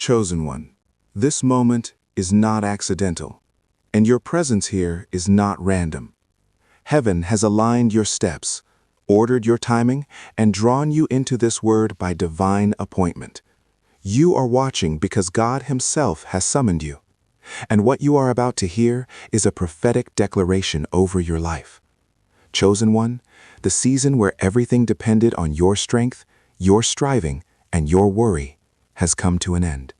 Chosen one, this moment is not accidental, and your presence here is not random. Heaven has aligned your steps, ordered your timing, and drawn you into this word by divine appointment. You are watching because God Himself has summoned you. And what you are about to hear is a prophetic declaration over your life. Chosen one, the season where everything depended on your strength, your striving, and your worry has come to an end.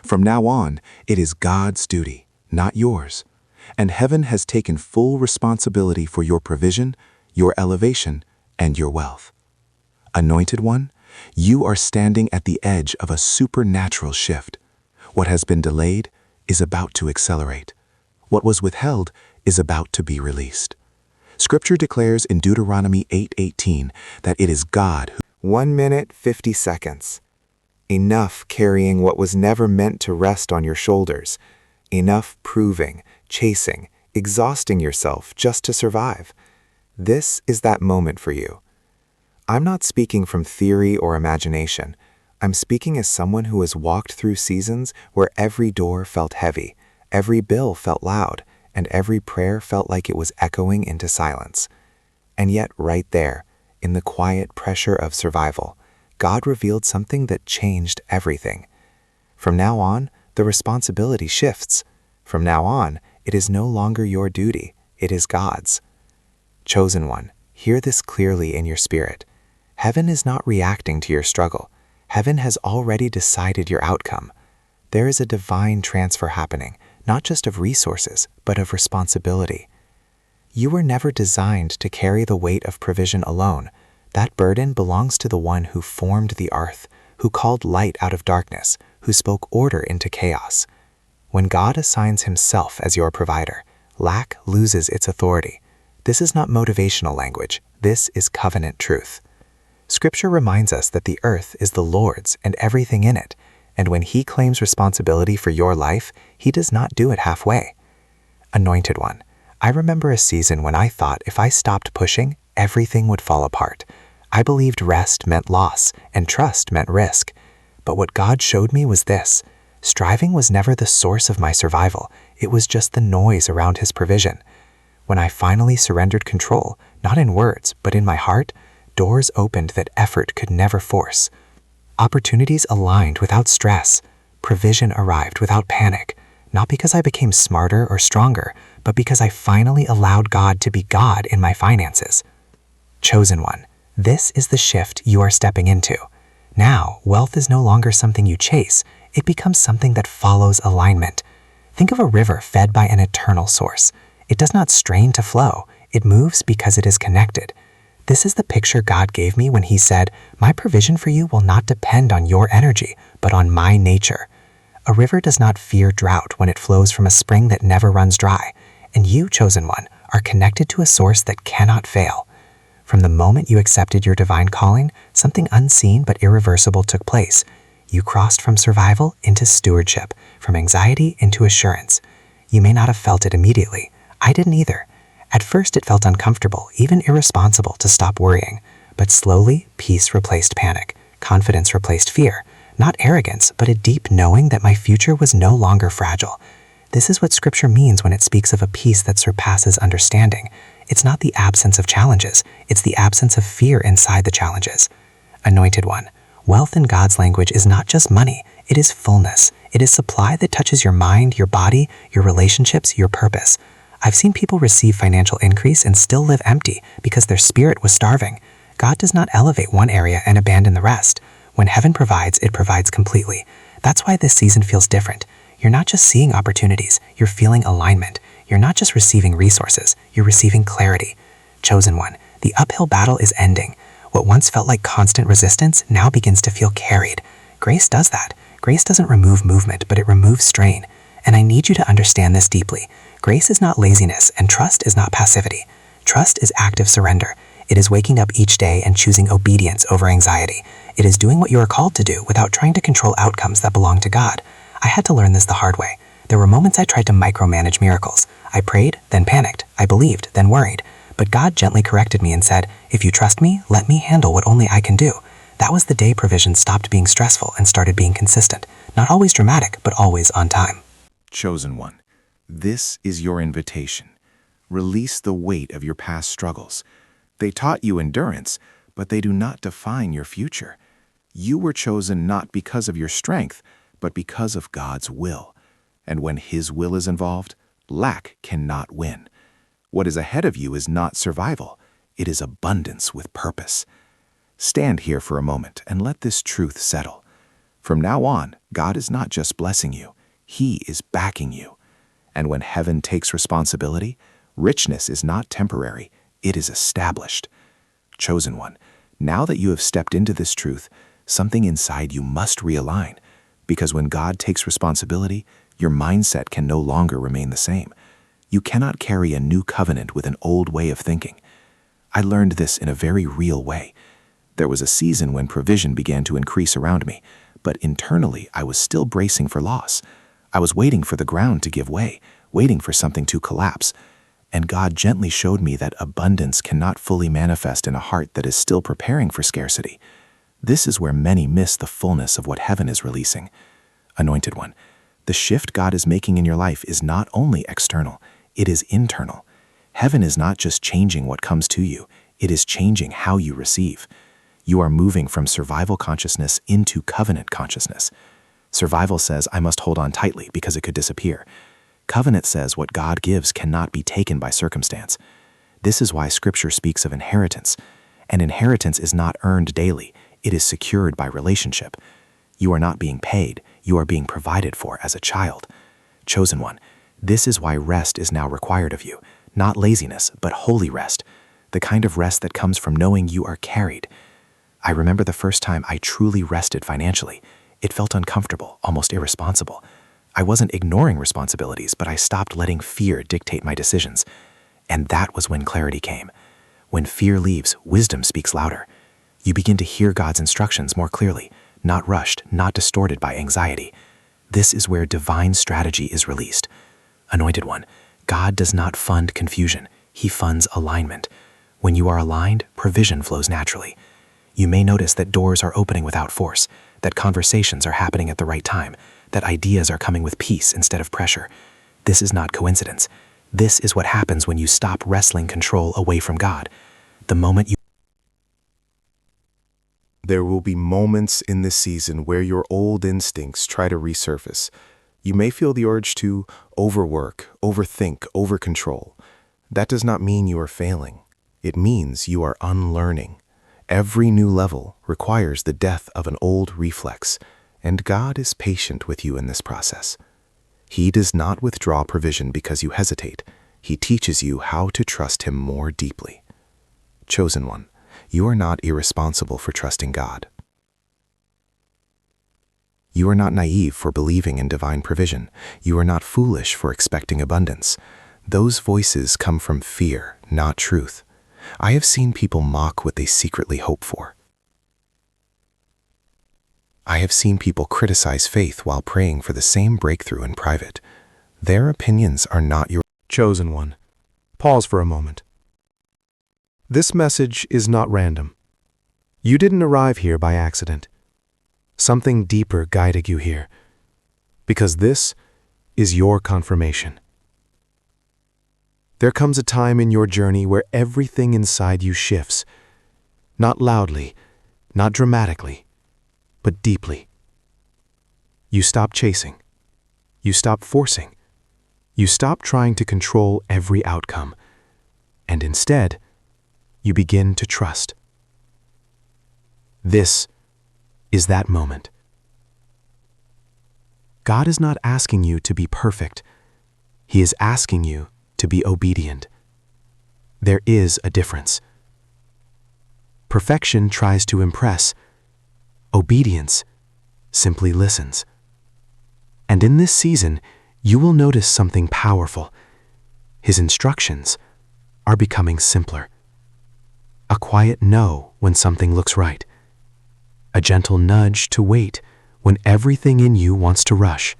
From now on, it is God's duty, not yours. And heaven has taken full responsibility for your provision, your elevation, and your wealth. Anointed one, you are standing at the edge of a supernatural shift. What has been delayed is about to accelerate. What was withheld is about to be released. Scripture declares in Deuteronomy 8:18 that it is God who 1 minute, 50 seconds. Enough carrying what was never meant to rest on your shoulders. Enough proving, chasing, exhausting yourself just to survive. This is that moment for you. I'm not speaking from theory or imagination. I'm speaking as someone who has walked through seasons where every door felt heavy, every bill felt loud, and every prayer felt like it was echoing into silence. And yet right there, in the quiet pressure of survival, God revealed something that changed everything. From now on, the responsibility shifts. From now on, it is no longer your duty, it is God's. Chosen one, hear this clearly in your spirit. Heaven is not reacting to your struggle. Heaven has already decided your outcome. There is a divine transfer happening, not just of resources, but of responsibility. You were never designed to carry the weight of provision alone. That burden belongs to the one who formed the earth, who called light out of darkness, who spoke order into chaos. When God assigns Himself as your provider, lack loses its authority. This is not motivational language. This is covenant truth. Scripture reminds us that the earth is the Lord's and everything in it, and when He claims responsibility for your life, He does not do it halfway. Anointed one, I remember a season when I thought if I stopped pushing, everything would fall apart. I believed rest meant loss and trust meant risk. But what God showed me was this: striving was never the source of my survival. It was just the noise around His provision. When I finally surrendered control, not in words, but in my heart, doors opened that effort could never force. Opportunities aligned without stress. Provision arrived without panic, not because I became smarter or stronger, but because I finally allowed God to be God in my finances. Chosen one, this is the shift you are stepping into. Now, wealth is no longer something you chase. It becomes something that follows alignment. Think of a river fed by an eternal source. It does not strain to flow. It moves because it is connected. This is the picture God gave me when He said, "My provision for you will not depend on your energy, but on my nature." A river does not fear drought when it flows from a spring that never runs dry. And you, chosen one, are connected to a source that cannot fail. From the moment you accepted your divine calling, something unseen but irreversible took place. You crossed from survival into stewardship, from anxiety into assurance. You may not have felt it immediately. I didn't either. At first it felt uncomfortable, even irresponsible to stop worrying. But slowly, peace replaced panic. Confidence replaced fear. Not arrogance, but a deep knowing that my future was no longer fragile. This is what Scripture means when it speaks of a peace that surpasses understanding. It's not the absence of challenges. It's the absence of fear inside the challenges. Anointed one, wealth in God's language is not just money. It is fullness. It is supply that touches your mind, your body, your relationships, your purpose. I've seen people receive financial increase and still live empty because their spirit was starving. God does not elevate one area and abandon the rest. When heaven provides, it provides completely. That's why this season feels different. You're not just seeing opportunities, you're feeling alignment. You're not just receiving resources, you're receiving clarity. Chosen one, the uphill battle is ending. What once felt like constant resistance now begins to feel carried. Grace does that. Grace doesn't remove movement, but it removes strain. And I need you to understand this deeply. Grace is not laziness, and trust is not passivity. Trust is active surrender. It is waking up each day and choosing obedience over anxiety. It is doing what you are called to do without trying to control outcomes that belong to God. I had to learn this the hard way. There were moments I tried to micromanage miracles. I prayed, then panicked. I believed, then worried. But God gently corrected me and said, "If you trust me, let me handle what only I can do." That was the day provision stopped being stressful and started being consistent. Not always dramatic, but always on time. Chosen one, this is your invitation. Release the weight of your past struggles. They taught you endurance, but they do not define your future. You were chosen not because of your strength, but because of God's will. And when His will is involved, lack cannot win. What is ahead of you is not survival. It is abundance with purpose. Stand here for a moment and let this truth settle. From now on, God is not just blessing you, He is backing you. And when heaven takes responsibility, richness is not temporary, it is established. Chosen one, now that you have stepped into this truth, something inside you must realign, because when God takes responsibility, your mindset can no longer remain the same. You cannot carry a new covenant with an old way of thinking. I learned this in a very real way. There was a season when provision began to increase around me, but internally I was still bracing for loss. I was waiting for the ground to give way, waiting for something to collapse. And God gently showed me that abundance cannot fully manifest in a heart that is still preparing for scarcity. This is where many miss the fullness of what heaven is releasing. Anointed one, the shift God is making in your life is not only external, it is internal. Heaven is not just changing what comes to you, it is changing how you receive. You are moving from survival consciousness into covenant consciousness. Survival says, I must hold on tightly because it could disappear. Covenant says what God gives cannot be taken by circumstance. This is why Scripture speaks of inheritance. And inheritance is not earned daily, it is secured by relationship. You are not being paid, you are being provided for as a child. Chosen one, this is why rest is now required of you. Not laziness, but holy rest. The kind of rest that comes from knowing you are carried. I remember the first time I truly rested financially. It felt uncomfortable, almost irresponsible. I wasn't ignoring responsibilities, but I stopped letting fear dictate my decisions. And that was when clarity came. When fear leaves, wisdom speaks louder. You begin to hear God's instructions more clearly, not rushed, not distorted by anxiety. This is where divine strategy is released. Anointed one, God does not fund confusion. He funds alignment. When you are aligned, provision flows naturally. You may notice that doors are opening without force, that conversations are happening at the right time, that ideas are coming with peace instead of pressure. This is not coincidence. This is what happens when you stop wrestling control away from God. The moment you There will be moments in this season where your old instincts try to resurface. You may feel the urge to overwork, overthink, overcontrol. That does not mean you are failing. It means you are unlearning. Every new level requires the death of an old reflex, and God is patient with you in this process. He does not withdraw provision because you hesitate. He teaches you how to trust Him more deeply. Chosen one, you are not irresponsible for trusting God. You are not naive for believing in divine provision. You are not foolish for expecting abundance. Those voices come from fear, not truth. I have seen people mock what they secretly hope for. I have seen people criticize faith while praying for the same breakthrough in private. Their opinions are not your Chosen one. Pause for a moment. This message is not random. You didn't arrive here by accident. Something deeper guided you here, because this is your confirmation. There comes a time in your journey where everything inside you shifts, not loudly, not dramatically, but deeply. You stop chasing. You stop forcing. You stop trying to control every outcome, and instead, you begin to trust. This is that moment. God is not asking you to be perfect. He is asking you to be obedient. There is a difference. Perfection tries to impress. Obedience simply listens. And in this season, you will notice something powerful. His instructions are becoming simpler. A quiet no when something looks right. A gentle nudge to wait when everything in you wants to rush.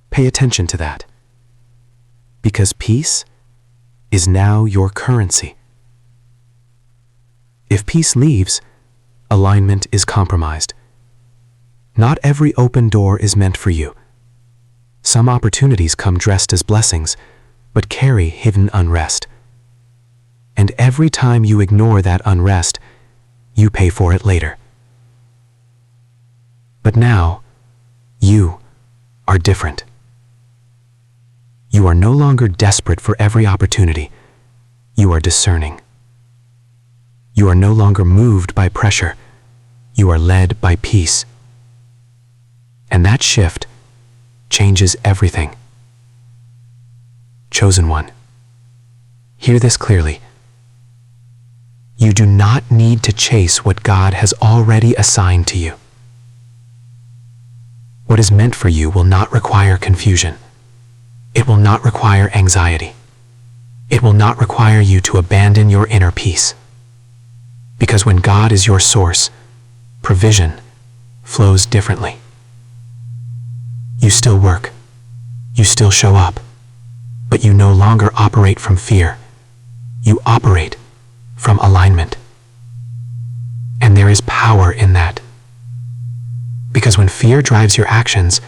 Pay attention to that, because peace is now your currency. If peace leaves, alignment is compromised. Not every open door is meant for you. Some opportunities come dressed as blessings, but carry hidden unrest. And every time you ignore that unrest, you pay for it later. But now, you are different. You are no longer desperate for every opportunity. You are discerning. You are no longer moved by pressure. You are led by peace. And that shift changes everything. Chosen one, hear this clearly. You do not need to chase what God has already assigned to you. What is meant for you will not require confusion. It will not require anxiety. It will not require you to abandon your inner peace. Because when God is your source, provision flows differently. You still work. You still show up. But you no longer operate from fear. You operate from alignment. And there is power in that. Because when fear drives your actions,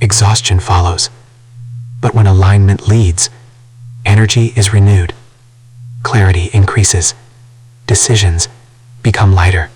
exhaustion follows. But when alignment leads, energy is renewed. Clarity increases. Decisions become lighter.